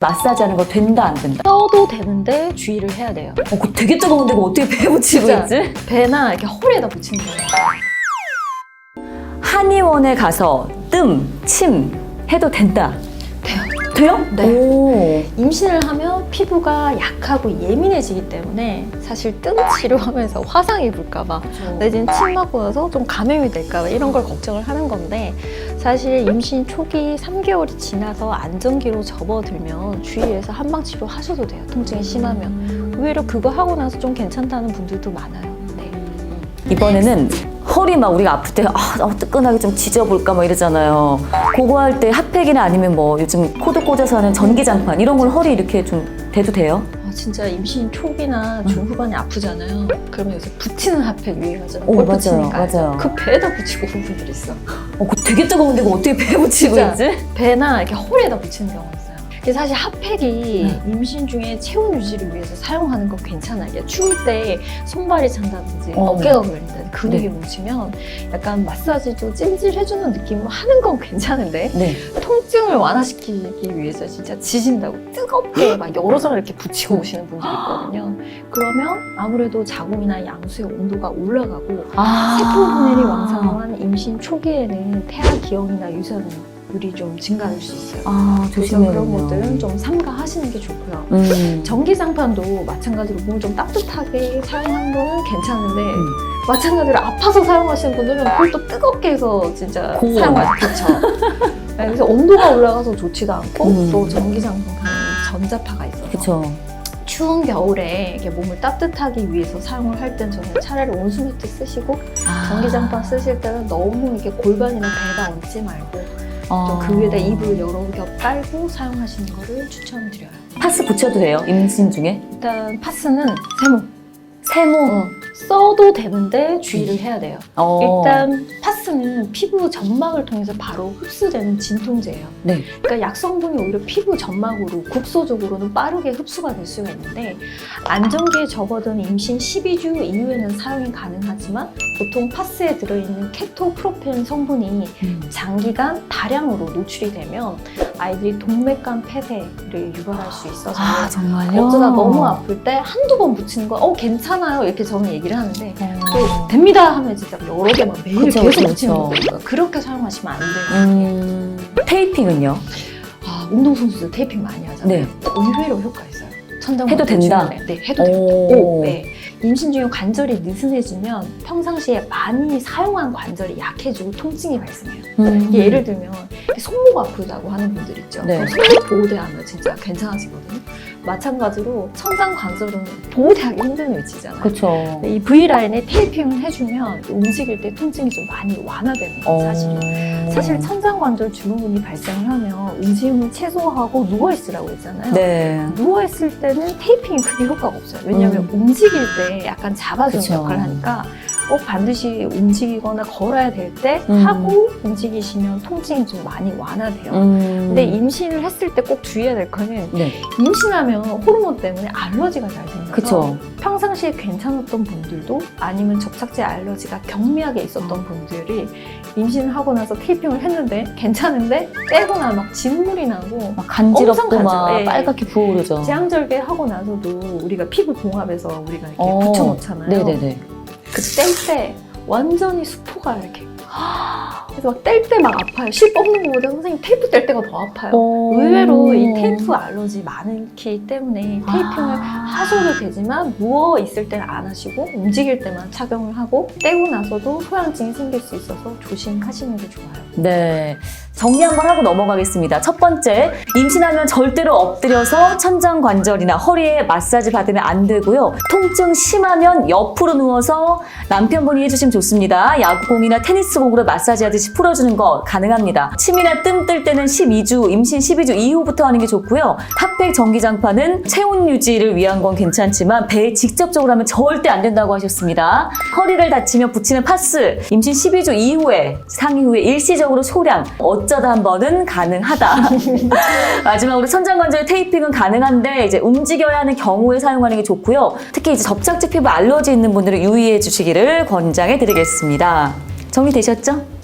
마사지하는 거 된다 안 된다? 써도 되는데 주의를 해야 돼요. 그거 되게 뜨거운데 그거 어떻게 배에 붙이고 진짜. 있지? 배나 이렇게 허리에다 붙이는 거예요. 한의원에 가서 뜸, 침 해도 된다. 돼요. 돼요? 네. 오. 임신을 하면 피부가 약하고 예민해지기 때문에 사실 뜸 치료하면서 화상 입을까봐 내지는 침 맞고 나서 좀 감염이 될까봐 이런 걸 걱정을 하는 건데, 사실 임신 초기 3개월이 지나서 안정기로 접어들면 주의해서 한방 치료 하셔도 돼요. 통증이 심하면. 의외로 그거 하고 나서 좀 괜찮다는 분들도 많아요. 네. 이번에는 허리 막 우리가 아플 때 뜨끈하게 좀 지져볼까 막 이러잖아요. 그거 할 때 핫팩이나 아니면 뭐 요즘 코드 꽂아서 하는 전기장판 이런 걸 허리 이렇게 좀 대도 돼요? 진짜 임신 초기나 중후반에 아프잖아요. 그러면 요새 붙이는 핫팩 유행하잖아요. 오, 볼 맞아요, 붙이니까. 맞아요. 그 배에다 붙이고 오는 분들 있어. 그거 되게 뜨거운데 그거 어떻게 배에 붙이고 진짜. 있지? 배나 이렇게 허리에다 붙이는 경우가 있어요. 근데 사실 핫팩이 임신 중에 체온 유지를 위해서 사용하는 건 괜찮아요. 이게 추울 때 손발이 찬다든지 어깨가 걸린다든지 근육이 뭉치면 약간 마사지도 찜질해주는 느낌으로 하는 건 괜찮은데, 네. 통증을 완화시키기 위해서 진짜 지진다고 뜨겁게 막 여러 장을 이렇게 붙이고 오시는 분들이 있거든요. 그러면 아무래도 자궁이나 양수의 온도가 올라가고 세포 분열이 왕성한 임신 초기에는 태아 기형이나 유산율이 좀 증가할 수 있어요. 그래서 조심해야 그런 돼요. 것들은 좀 삼가하시는 게 좋고요. 전기장판도 마찬가지로 몸을 좀 따뜻하게 사용하는 거는 괜찮은데 마찬가지로 아파서 사용하시는 분들은 그걸 또 뜨겁게 해서 진짜 사용하죠. 그래서 온도가 올라가서 좋지도 않고 또 전기장판은 전자파가 있어서 그쵸. 추운 겨울에 이렇게 몸을 따뜻하기 위해서 사용을 할 땐 저는 차라리 온수매트 쓰시고 전기장판 쓰실 때는 너무 이렇게 골반이나 배에다 얹지 말고 또 그 위에다 이불 여러 겹 깔고 사용하시는 거를 추천드려요. 파스 붙여도 돼요? 임신 중에? 일단 파스는 세모. 세모? 써도 되는데 주의를 해야 돼요. 어. 일단 파스는 피부 점막을 통해서 바로 흡수되는 진통제예요. 네. 그러니까 약성분이 오히려 피부 점막으로 국소적으로는 빠르게 흡수가 될 수가 있는데, 안정기에 접어든 임신 12주 이후에는 사용이 가능하지만 보통 파스에 들어있는 케토프로펜 성분이 장기간 다량으로 노출이 되면 아이들이 동맥간 폐쇄를 유발할 수 있어서 정말요? 어쩌다 너무 아플 때 한두 번 붙이는 거 괜찮아요 이렇게 저는 얘기를 하는데 또 됩니다 하면 진짜 여러 개 막 매일 그쵸, 계속 그쵸, 붙이는 그쵸. 거니까 그렇게 사용하시면 안 돼요. 테이핑은요? 운동선수들 테이핑 많이 하잖아요. 네. 의외로 효과 있어요. 천장 해도 된다? 네, 해도 됩니다. 오. 네. 임신 중에 관절이 느슨해지면 평상시에 많이 사용한 관절이 약해지고 통증이 발생해요. 이게 예를 들면 손목 아프다고 하는 분들 있죠. 네. 그럼 손목 보호대하면 진짜 괜찮아지거든요. 마찬가지로 천장 관절은 보호대하기 힘든 위치잖아요. 그쵸. 이 V라인에 테이핑을 해주면 움직일 때 통증이 좀 많이 완화되는 거예요, 사실은. 사실 천장 관절 증후군이 발생을 하면 움직임을 최소화하고 누워있으라고 했잖아요. 네. 누워있을 때는 테이핑이 크게 효과가 없어요. 왜냐하면 움직일 때 약간 잡아주는 그쵸. 역할을 하니까 꼭 반드시 움직이거나 걸어야 될 때 하고 움직이시면 통증이 좀 많이 완화돼요. 근데 임신을 했을 때 꼭 주의해야 될 거는 네. 임신하면 호르몬 때문에 알러지가 잘 생겨서 그쵸. 평상시에 괜찮았던 분들도 아니면 접착제 알러지가 경미하게 있었던 분들이 임신을 하고 나서 테이핑을 했는데 괜찮은데 떼고 나면 막 진물이 나고 막 간지럽고 엄청 막 간지러워. 예. 빨갛게 부어오르죠. 재앙절개 하고 나서도 우리가 피부 봉합해서 우리가 이렇게 붙여놓잖아요. 네네네. 그 뗄 때 완전히 수포가 이렇게 그래서 막 뗄 때 막 아파요. 실 뽑는 것보다 선생님 테이프 뗄 때가 더 아파요. 의외로 이 테이프 알러지 많기 때문에 테이핑을 하셔도 되지만 누워 있을 때는 안 하시고 움직일 때만 착용을 하고 떼고 나서도 소양증이 생길 수 있어서 조심하시는 게 좋아요. 네. 정리 한번 하고 넘어가겠습니다. 첫 번째, 임신하면 절대로 엎드려서 천장 관절이나 허리에 마사지 받으면 안 되고요. 통증 심하면 옆으로 누워서 남편분이 해주시면 좋습니다. 야구공이나 테니스공으로 마사지 하듯이 풀어주는 거 가능합니다. 침이나 뜸 뜰 때는 12주, 임신 12주 이후부터 하는 게 좋고요. 핫팩 전기장판은 체온 유지를 위한 건 괜찮지만 배에 직접적으로 하면 절대 안 된다고 하셨습니다. 허리를 다치면 붙이는 파스, 임신 12주 이후에 상위 후에 일시적으로 소량, 어쩌다 한 번은 가능하다. 마지막으로 천장관절 테이핑은 가능한데 이제 움직여야 하는 경우에 사용하는 게 좋고요. 특히 이제 접착제 피부 알러지 있는 분들은 유의해 주시기를 권장해 드리겠습니다. 정리되셨죠?